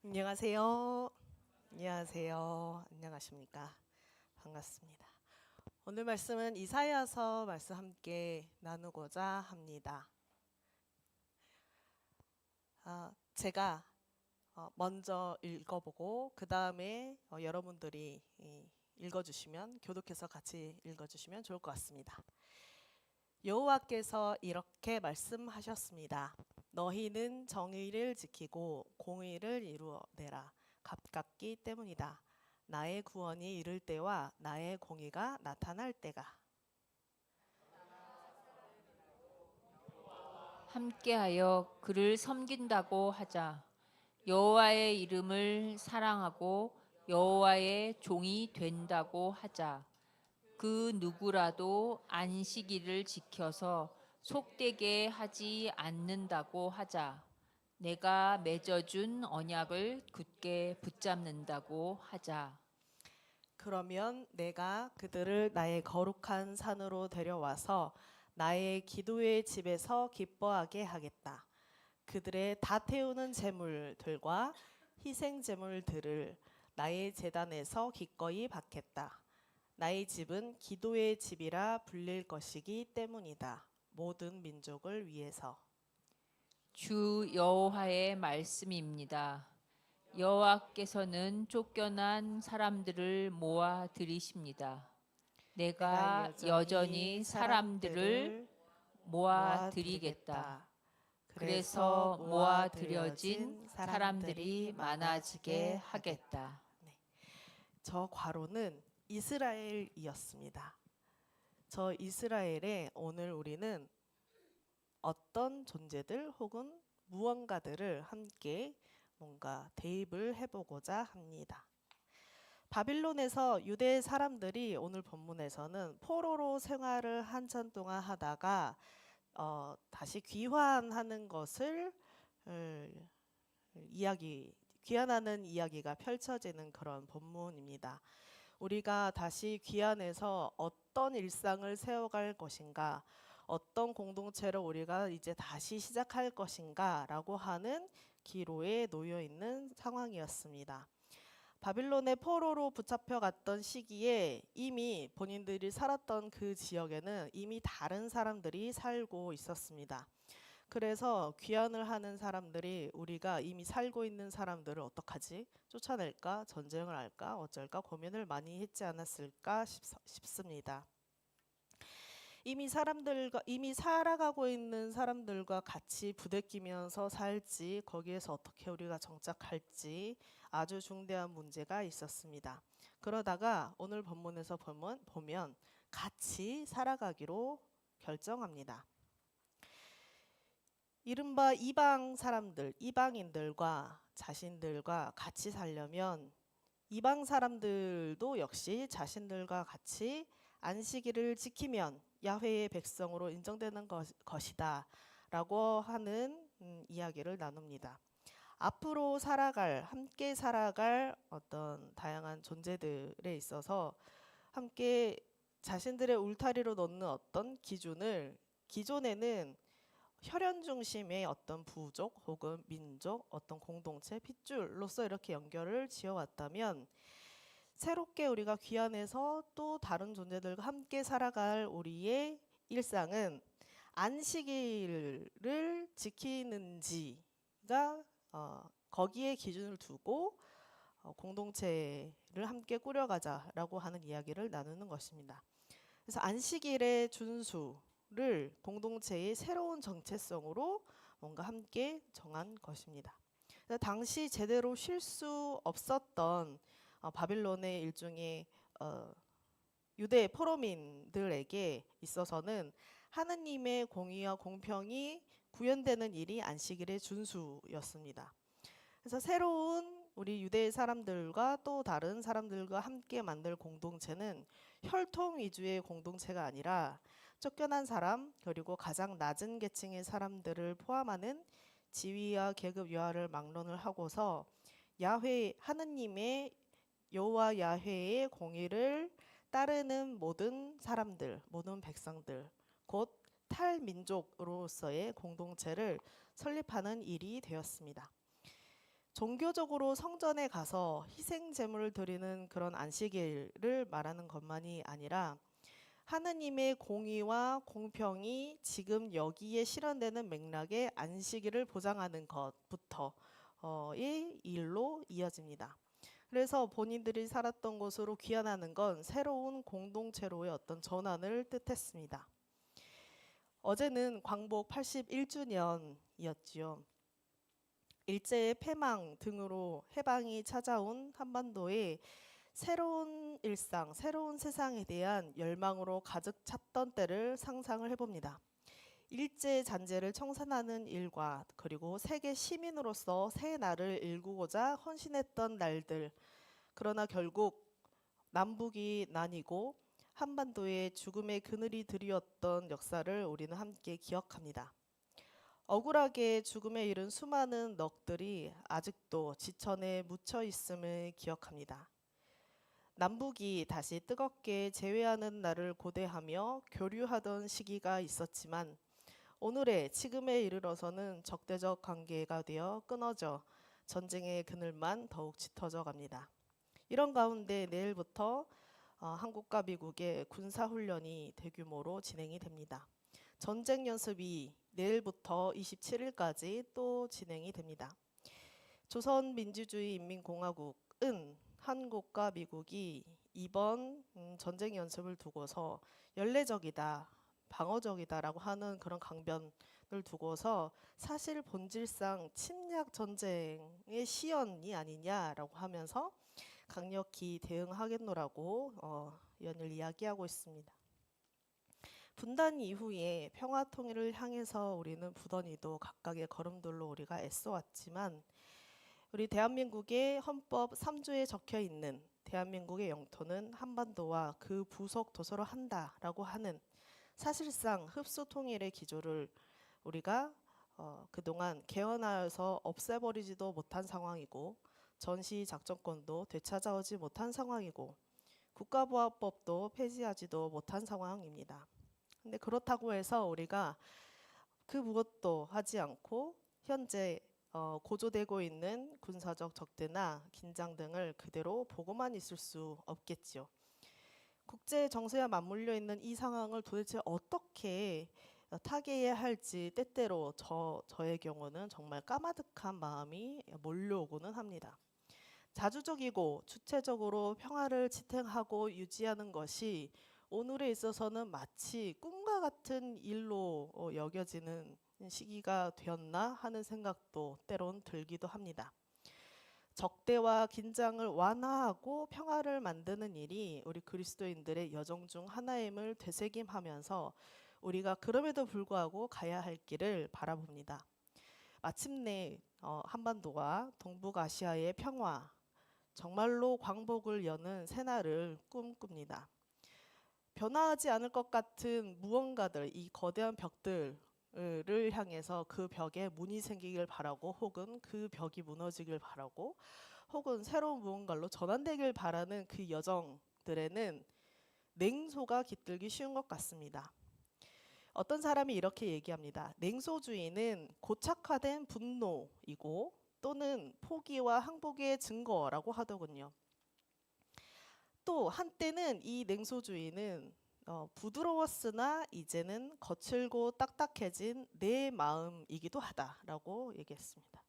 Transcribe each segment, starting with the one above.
안녕하세요. 안녕하세요. 안녕하십니까? 반갑습니다. 오늘 말씀은 이사야서 말씀 함께 나누고자 합니다. 제가 먼저 읽어보고 그 다음에 여러분들이 읽어주시면 교독해서 같이 읽어주시면 좋을 것 같습니다. 여호와께서 이렇게 말씀하셨습니다. 너희는 정의를 지키고 공의를 이루어내라. 가깝기 때문이다. 나의 구원이 이를 때와 나의 공의가 나타날 때가. 함께하여 그를 섬긴다고 하자. 여호와의 이름을 사랑하고 여호와의 종이 된다고 하자. 그 누구라도 안식일을 지켜서 속되게 하지 않는다고 하자. 내가 맺어준 언약을 굳게 붙잡는다고 하자. 그러면 내가 그들을 나의 거룩한 산으로 데려와서 나의 기도의 집에서 기뻐하게 하겠다. 그들의 다 태우는 제물들과 희생 제물들을 나의 제단에서 기꺼이 받겠다. 나의 집은 기도의 집이라 불릴 것이기 때문이다. 모든 민족을 위해서. 주 여호와의 말씀입니다. 여호와께서는 쫓겨난 사람들을 모아 들이십니다. 내가 내가 여전히 여전히 사람들을 사람들을 모아 드리겠다. 모아드리겠다. 그래서 모아 모아드려진 들여진 사람들이 많아지게 하겠다. 하겠다. 네. 저 괄호는 이스라엘이었습니다. 저 이스라엘에 오늘 우리는 어떤 존재들 혹은 무언가들을 함께 뭔가 대입을 해보고자 합니다. 바빌론에서 유대 사람들이 오늘 본문에서는 포로로 생활을 한참 동안 하다가 다시 귀환하는 것을 귀환하는 이야기가 펼쳐지는 그런 본문입니다. 우리가 다시 귀환해서 어떤 일상을 세워갈 것인가, 어떤 공동체를 우리가 이제 다시 시작할 것인가라고 하는 기로에 놓여 있는 상황이었습니다. 바빌론의 포로로 붙잡혀 갔던 시기에 이미 본인들이 살았던 그 지역에는 이미 다른 사람들이 살고 있었습니다. 그래서 귀환을 하는 사람들이 우리가 이미 살고 있는 사람들을 어떡하지? 쫓아낼까? 전쟁을 할까? 어쩔까? 고민을 많이 했지 않았을까 싶습니다. 이미 살아가고 있는 사람들과 같이 부대끼면서 살지, 거기에서 어떻게 우리가 정착할지 아주 중대한 문제가 있었습니다. 그러다가 오늘 본문에서 보면 같이 살아가기로 결정합니다. 이른바 이방 사람들, 이방인들과 자신들과 같이 살려면 이방 사람들도 역시 자신들과 같이 안식일을 지키면 야훼의 백성으로 인정되는 것이다 라고 하는 이야기를 나눕니다. 앞으로 함께 살아갈 어떤 다양한 존재들에 있어서 함께 자신들의 울타리로 놓는 어떤 기존에는 혈연 중심의 어떤 부족 혹은 민족, 어떤 공동체, 핏줄로서 이렇게 연결을 지어왔다면 새롭게 우리가 귀환해서 또 다른 존재들과 함께 살아갈 우리의 일상은 안식일을 지키는지가 거기에 기준을 두고 공동체를 함께 꾸려가자라고 하는 이야기를 나누는 것입니다. 그래서 안식일의 준수를 공동체의 새로운 정체성으로 뭔가 함께 정한 것입니다. 당시 제대로 쉴 수 없었던 바빌론의 일종의 유대 포로민들에게 있어서는 하느님의 공의와 공평이 구현되는 일이 안식일의 준수였습니다. 그래서 새로운 우리 유대 사람들과 또 다른 사람들과 함께 만들 공동체는 혈통 위주의 공동체가 아니라 쫓겨난 사람 그리고 가장 낮은 계층의 사람들을 포함하는 지위와 계급 유화를 막론을 하고서 하느님의 여호와 야훼의 공의를 따르는 모든 사람들, 모든 백성들, 곧 탈민족으로서의 공동체를 설립하는 일이 되었습니다. 종교적으로 성전에 가서 희생 제물을 드리는 그런 안식일을 말하는 것만이 아니라 하느님의 공의와 공평이 지금 여기에 실현되는 맥락의 안식일을 보장하는 것부터의 일로 이어집니다. 그래서 본인들이 살았던 곳으로 귀환하는 건 새로운 공동체로의 어떤 전환을 뜻했습니다. 어제는 광복 81주년이었지요. 일제의 패망 등으로 해방이 찾아온 한반도에 새로운 일상, 새로운 세상에 대한 열망으로 가득 찼던 때를 상상을 해봅니다. 일제 잔재를 청산하는 일과 그리고 세계 시민으로서 새 날을 일구고자 헌신했던 날들. 그러나 결국 남북이 나뉘고 한반도에 죽음의 그늘이 드리웠던 역사를 우리는 함께 기억합니다. 억울하게 죽음에 이른 수많은 넋들이 아직도 지천에 묻혀 있음을 기억합니다. 남북이 다시 뜨겁게 재회하는 날을 고대하며 교류하던 시기가 있었지만 오늘의 지금에 이르러서는 적대적 관계가 되어 끊어져 전쟁의 그늘만 더욱 짙어져 갑니다. 이런 가운데 내일부터 한국과 미국의 군사훈련이 대규모로 진행이 됩니다. 전쟁 연습이 내일부터 27일까지 또 진행이 됩니다. 조선민주주의인민공화국은 한국과 미국이 이번 전쟁 연습을 두고서 연례적이다, 방어적이다라고 하는 그런 강변을 두고서 사실 본질상 침략 전쟁의 시연이 아니냐라고 하면서 강력히 대응하겠노라고 연일 이야기하고 있습니다. 분단 이후에 평화 통일을 향해서 우리는 부단히도 각각의 걸음돌로 우리가 애써왔지만 우리 대한민국의 헌법 3조에 적혀 있는 대한민국의 영토는 한반도와 그 부속 도서로 한다라고 하는 사실상 흡수 통일의 기조를 우리가 그동안 개헌하여서 없애버리지도 못한 상황이고 전시 작전권도 되찾아오지 못한 상황이고 국가보안법도 폐지하지도 못한 상황입니다. 근데 그렇다고 해서 우리가 그 무엇도 하지 않고 현재 고조되고 있는 군사적 적대나 긴장 등을 그대로 보고만 있을 수 없겠지요. 국제 정세와 맞물려 있는 이 상황을 도대체 어떻게 타개해야 할지 때때로 저의 경우는 정말 까마득한 마음이 몰려오고는 합니다. 자주적이고 주체적으로 평화를 지탱하고 유지하는 것이 오늘에 있어서는 마치 꿈과 같은 일로 여겨지는 시기가 되었나 하는 생각도 때론 들기도 합니다. 적대와 긴장을 완화하고 평화를 만드는 일이 우리 그리스도인들의 여정 중 하나임을 되새김하면서 우리가 그럼에도 불구하고 가야 할 길을 바라봅니다. 마침내 한반도와 동북아시아의 평화, 정말로 광복을 여는 새날을 꿈꿉니다. 변화하지 않을 것 같은 무언가들, 이 거대한 벽들을 향해서 그 벽에 문이 생기길 바라고 혹은 그 벽이 무너지길 바라고 혹은 새로운 무언가로 전환되길 바라는 그 여정들에는 냉소가 깃들기 쉬운 것 같습니다. 어떤 사람이 이렇게 얘기합니다. 냉소주의는 고착화된 분노이고 또는 포기와 항복의 증거라고 하더군요. 또 한때는 이 냉소주의는 부드러웠으나 이제는 거칠고 딱딱해진 내 마음이기도 하다라고 얘기했습니다.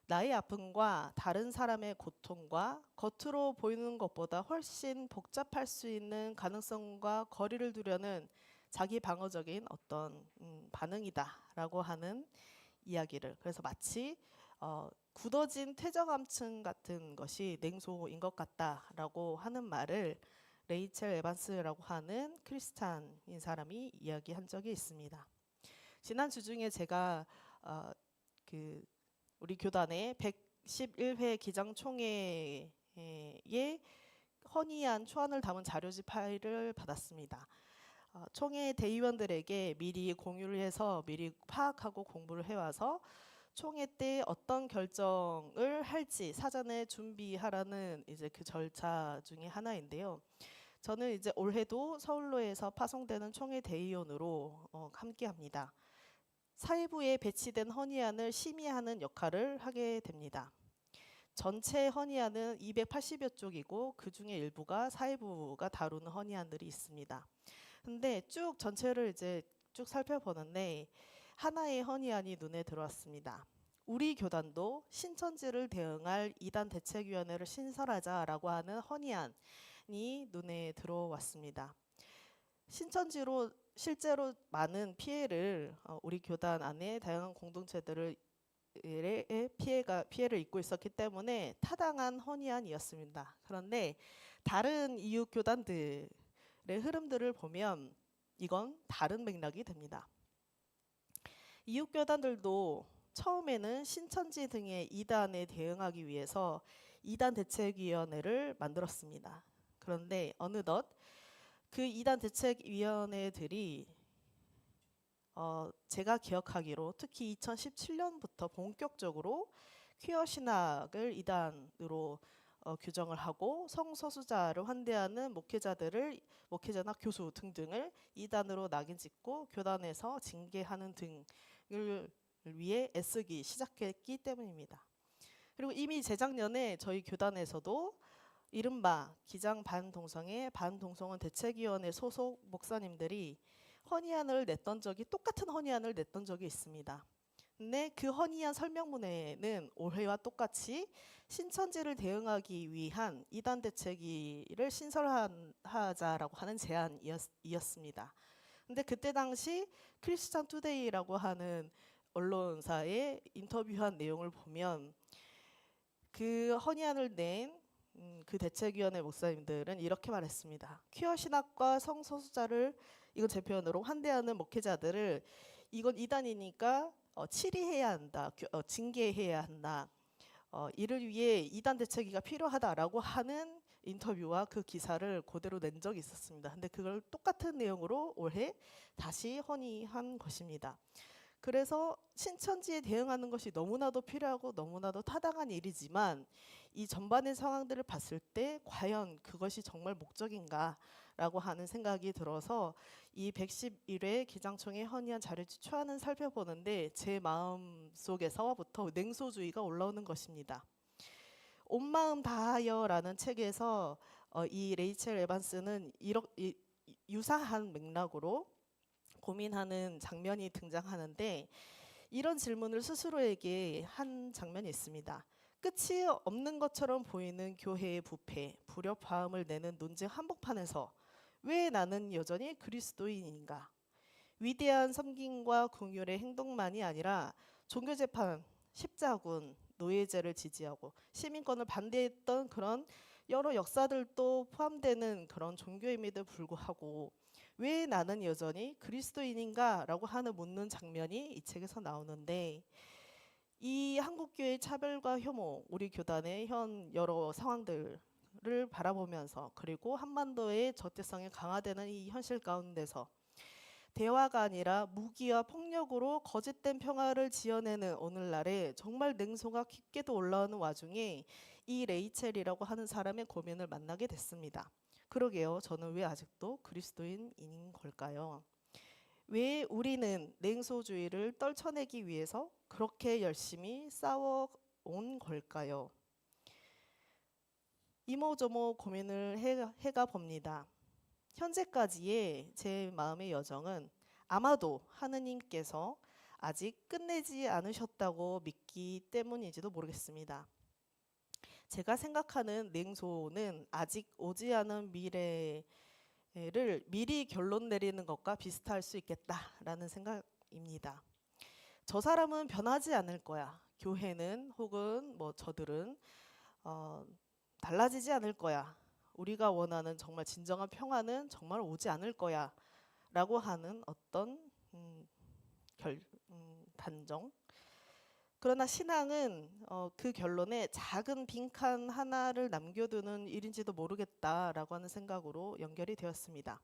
나의 아픔과 다른 사람의 고통과 겉으로 보이는 것보다 훨씬 복잡할 수 있는 가능성과 거리를 두려는 자기 방어적인 어떤 반응이다라고 하는 이야기를, 그래서 마치 굳어진 퇴적암층 같은 것이 냉소인 것 같다라고 하는 말을 레이첼 에반스라고 하는 크리스찬인 사람이 이야기한 적이 있습니다. 지난 주 중에 제가 우리 교단의 111회 기장총회에 헌의한 초안을 담은 자료집 파일을 받았습니다. 총회 대의원들에게 미리 공유를 해서 미리 파악하고 공부를 해와서 총회 때 어떤 결정을 할지 사전에 준비하라는 이제 그 절차 중에 하나인데요. 저는 이제 올해도 서울로에서 파송되는 총회 대의원으로 함께합니다. 사회부에 배치된 헌의안을 심의하는 역할을 하게 됩니다. 전체 헌의안은 280여 쪽이고 그 중에 일부가 사회부가 다루는 헌의안들이 있습니다. 근데 쭉 전체를 이제 쭉 살펴보는데 하나의 헌의안이 눈에 들어왔습니다. 우리 교단도 신천지를 대응할 이단 대책위원회를 신설하자라고 하는 헌의안이 눈에 들어왔습니다. 신천지로 실제로 많은 피해를 우리 교단 안에 다양한 공동체들을 피해를 입고 있었기 때문에 타당한 헌의안이었습니다. 그런데 다른 이웃 교단들의 흐름들을 보면 이건 다른 맥락이 됩니다. 이웃 교단들도 처음에는 신천지 등의 이단에 대응하기 위해서 이단 대책위원회를 만들었습니다. 그런데 어느덧 그 이단 대책위원회들이 제가 기억하기로 특히 2017년부터 본격적으로 퀴어 신학을 이단으로 규정을 하고 성소수자를 환대하는 목회자나 교수 등등을 이단으로 낙인 찍고 교단에서 징계하는 등을 위해 애쓰기 시작했기 때문입니다. 그리고 이미 재작년에 저희 교단에서도 이른바 기장 반동성의 반동성원 대책위원회 소속 목사님들이 똑같은 헌의안을 냈던 적이 있습니다. 근데 그 헌의안 설명문에는 올해와 똑같이 신천지를 대응하기 위한 이단 대책위를 신설하자라고 하는 제안이었습니다. 근데 그때 당시 크리스찬 투데이라고 하는 언론사에 인터뷰한 내용을 보면 그 헌의안을 낸 그 대책위원회 목사님들은 이렇게 말했습니다. 퀴어 신학과 성소수자를 이건 제 표현으로 환대하는 목회자들을 이건 이단이니까 치리해야 한다, 징계해야 한다. 이를 위해 이단 대책위가 필요하다라고 하는 인터뷰와 그 기사를 그대로 낸 적이 있었습니다. 근데 그걸 똑같은 내용으로 올해 다시 헌의한 것입니다. 그래서 신천지에 대응하는 것이 너무나도 필요하고 너무나도 타당한 일이지만 이 전반의 상황들을 봤을 때 과연 그것이 정말 목적인가라고 하는 생각이 들어서 이 111회 기장총회 헌의안 자료추천을 살펴보는데 제 마음속에서부터 냉소주의가 올라오는 것입니다. 온 마음 다하여라는 책에서 이 레이첼 에반스는 유사한 맥락으로 고민하는 장면이 등장하는데 이런 질문을 스스로에게 한 장면이 있습니다. 끝이 없는 것처럼 보이는 교회의 부패, 불협화음을 내는 논쟁 한복판에서 왜 나는 여전히 그리스도인인가? 위대한 섬김과 긍휼의 행동만이 아니라 종교재판, 십자군, 노예제를 지지하고 시민권을 반대했던 그런 여러 역사들도 포함되는 그런 종교임에도 불구하고 왜 나는 여전히 그리스도인인가? 라고 하는 묻는 장면이 이 책에서 나오는데 이 한국교회의 차별과 혐오, 우리 교단의 현 여러 상황들을 바라보면서 그리고 한반도의 저대성이 강화되는 이 현실 가운데서 대화가 아니라 무기와 폭력으로 거짓된 평화를 지어내는 오늘날에 정말 냉소가 깊게도 올라오는 와중에 이 레이첼이라고 하는 사람의 고민을 만나게 됐습니다. 그러게요. 저는 왜 아직도 그리스도인인 걸까요? 왜 우리는 냉소주의를 떨쳐내기 위해서 그렇게 열심히 싸워온 걸까요? 이모저모 고민을 해가 봅니다. 현재까지의 제 마음의 여정은 아마도 하느님께서 아직 끝내지 않으셨다고 믿기 때문인지도 모르겠습니다. 제가 생각하는 냉소는 아직 오지 않은 미래를 미리 결론 내리는 것과 비슷할 수 있겠다라는 생각입니다. 저 사람은 변하지 않을 거야. 교회는 혹은 뭐 저들은 달라지지 않을 거야. 우리가 원하는 정말 진정한 평화는 정말 오지 않을 거야 라고 하는 어떤 단정. 그러나 신앙은 그 결론에 작은 빈칸 하나를 남겨두는 일인지도 모르겠다라고 하는 생각으로 연결이 되었습니다.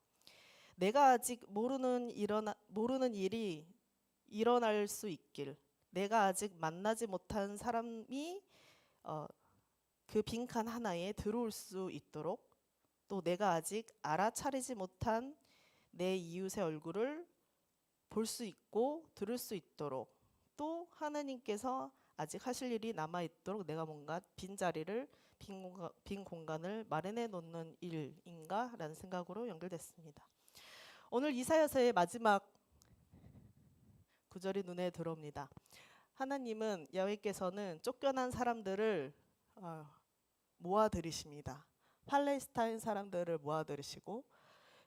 내가 아직 모르는 일이 일어날 수 있길, 내가 아직 만나지 못한 사람이 그 빈칸 하나에 들어올 수 있도록, 또 내가 아직 알아차리지 못한 내 이웃의 얼굴을 볼 수 있고 들을 수 있도록, 또 하나님께서 아직 하실 일이 남아 있도록 내가 뭔가 빈자리를 빈 공간을 마련해 놓는 일인가라는 생각으로 연결됐습니다. 오늘 이사야서의 마지막 구절이 눈에 들어옵니다. 하나님은 야훼께서는 쫓겨난 사람들을 모아들이십니다. 팔레스타인 사람들을 모아들이시고,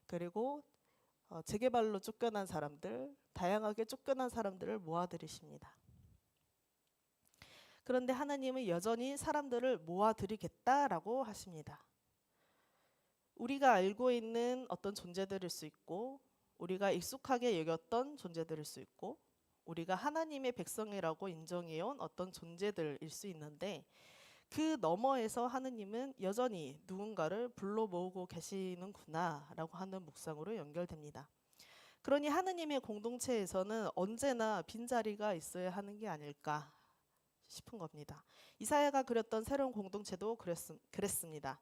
그리고 재개발로 쫓겨난 사람들, 다양하게 쫓겨난 사람들을 모아들이십니다. 그런데 하나님은 여전히 사람들을 모아들이겠다라고 하십니다. 우리가 알고 있는 어떤 존재들일 수 있고, 우리가 익숙하게 여겼던 존재들일 수 있고, 우리가 하나님의 백성이라고 인정해온 어떤 존재들일 수 있는데, 그 너머에서 하느님은 여전히 누군가를 불러 모으고 계시는구나 라고 하는 묵상으로 연결됩니다. 그러니 하느님의 공동체에서는 언제나 빈자리가 있어야 하는 게 아닐까 싶은 겁니다. 이사야가 그렸던 새로운 공동체도 그랬습니다.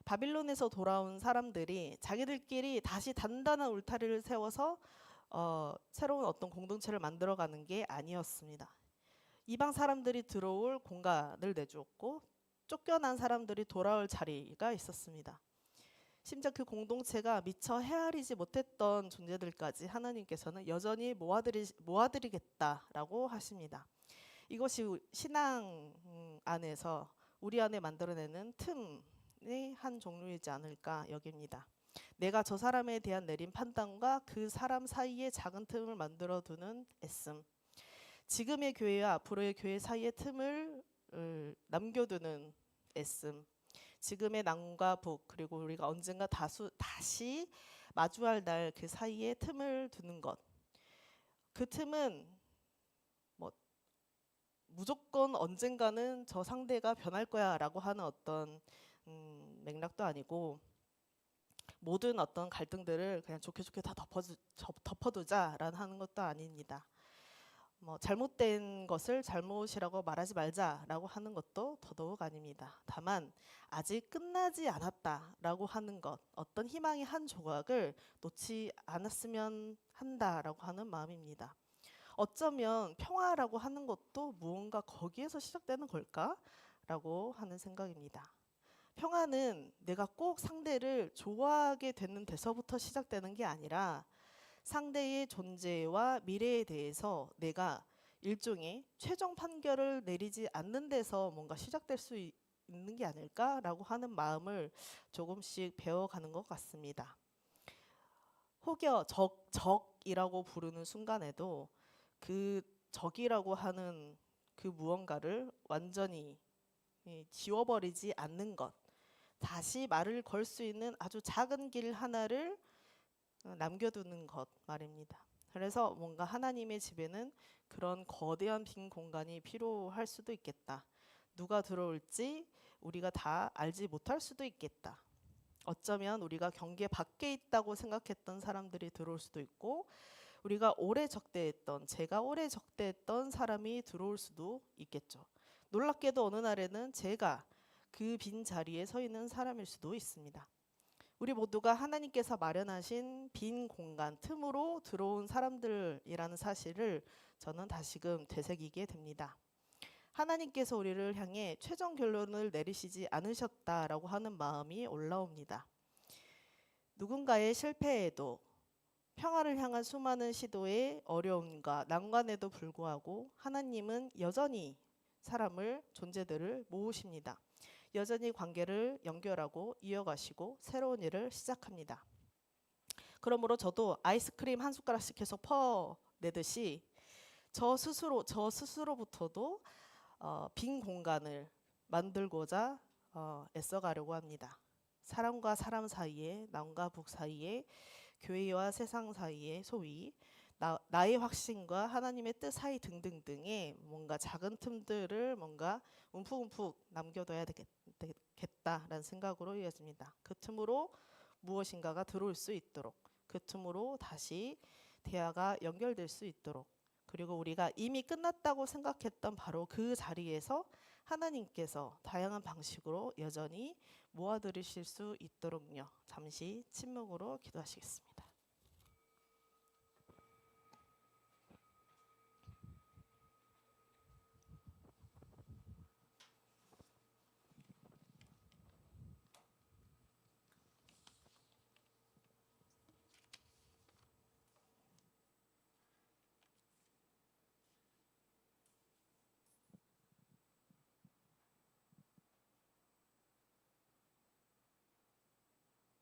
바빌론에서 돌아온 사람들이 자기들끼리 다시 단단한 울타리를 세워서 새로운 어떤 공동체를 만들어가는 게 아니었습니다. 이방 사람들이 들어올 공간을 내주었고, 쫓겨난 사람들이 돌아올 자리가 있었습니다. 심지어 그 공동체가 미처 헤아리지 못했던 존재들까지 하나님께서는 여전히 모아드리겠다라고 하십니다. 이것이 신앙 안에서 우리 안에 만들어내는 틈의 한 종류이지 않을까 여깁니다. 내가 저 사람에 대한 내린 판단과 그 사람 사이에 작은 틈을 만들어두는 애씀, 지금의 교회와 앞으로의 교회 사이의 틈을 남겨두는 애씀, 지금의 남과 북, 그리고 우리가 언젠가 다시 마주할 날 그 사이에 틈을 두는 것, 그 틈은 무조건 언젠가는 저 상대가 변할 거야 라고 하는 어떤 맥락도 아니고, 모든 어떤 갈등들을 그냥 좋게 다 덮어두자라는 하는 것도 아닙니다. 잘못된 것을 잘못이라고 말하지 말자라고 하는 것도 더더욱 아닙니다. 다만 아직 끝나지 않았다라고 하는 것, 어떤 희망의 한 조각을 놓지 않았으면 한다라고 하는 마음입니다. 어쩌면 평화라고 하는 것도 무언가 거기에서 시작되는 걸까라고 하는 생각입니다. 평화는 내가 꼭 상대를 좋아하게 되는 데서부터 시작되는 게 아니라, 상대의 존재와 미래에 대해서 내가 일종의 최종 판결을 내리지 않는 데서 뭔가 시작될 수 있는 게 아닐까라고 하는 마음을 조금씩 배워가는 것 같습니다. 혹여 적이라고 부르는 순간에도 그 적이라고 하는 그 무언가를 완전히 지워버리지 않는 것, 다시 말을 걸 수 있는 아주 작은 길 하나를 남겨두는 것 말입니다. 그래서 뭔가 하나님의 집에는 그런 거대한 빈 공간이 필요할 수도 있겠다. 누가 들어올지 우리가 다 알지 못할 수도 있겠다. 어쩌면 우리가 경계 밖에 있다고 생각했던 사람들이 들어올 수도 있고, 우리가 제가 오래 적대했던 사람이 들어올 수도 있겠죠. 놀랍게도 어느 날에는 제가 그 빈 자리에 서 있는 사람일 수도 있습니다. 우리 모두가 하나님께서 마련하신 빈 공간 틈으로 들어온 사람들이라는 사실을 저는 다시금 되새기게 됩니다. 하나님께서 우리를 향해 최종 결론을 내리시지 않으셨다라고 하는 마음이 올라옵니다. 누군가의 실패에도, 평화를 향한 수많은 시도의 어려움과 난관에도 불구하고 하나님은 여전히 존재들을 모으십니다. 여전히 관계를 연결하고 이어가시고 새로운 일을 시작합니다. 그러므로 저도 아이스크림 한 숟가락씩 계속 퍼내듯이 저 스스로부터도 빈 공간을 만들고자 애써가려고 합니다. 사람과 사람 사이에, 남과 북 사이에, 교회와 세상 사이에, 소위 나의 확신과 하나님의 뜻 사이 등등등의 뭔가 작은 틈들을 뭔가 움푹움푹 남겨둬야 되겠다라는 생각으로 이어집니다. 그 틈으로 무엇인가가 들어올 수 있도록, 그 틈으로 다시 대화가 연결될 수 있도록, 그리고 우리가 이미 끝났다고 생각했던 바로 그 자리에서 하나님께서 다양한 방식으로 여전히 모아들이실 수 있도록요. 잠시 침묵으로 기도하시겠습니다.